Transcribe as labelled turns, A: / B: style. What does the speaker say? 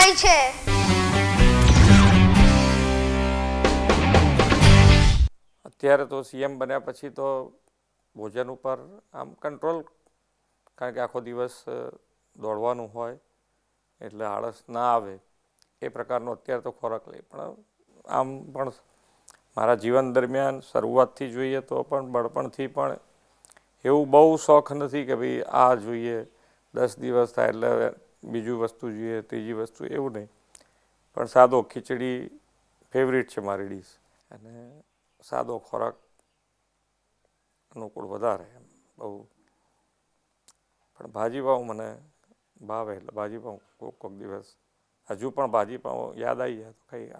A: જાય છે?
B: અત્યારે તો સીએમ બન્યા પછી તો ભોજન ઉપર આમ કંટ્રોલ, કારણ કે આખો દિવસ દોડવાનું હોય એટલે આળસ ના આવે એ પ્રકારનો અત્યારે તો ખોરાક લે. પણ આમ પણ મારા જીવન દરમિયાન શરૂઆતથી જોઈએ તો પણ બળપણથી પણ એવું બહુ શોખ નથી કે ભાઈ આ જોઈએ, 10 દિવસ થાય એટલે બીજું વસ્તુ જોઈએ, ત્રીજી વસ્તુ, એવું નહીં. પણ સાદો ખીચડી ફેવરિટ છે મારી ડીશ, અને સાદો ખોરાક અનુકૂળ વધારે એમ બહુ. પણ ભાજીપાઉં મને ભાવે એટલે ભાજીપાઉં કોક દિવસ, હજુ પણ ભાજીપાઉં યાદ આવી જાય તો ખાઈ.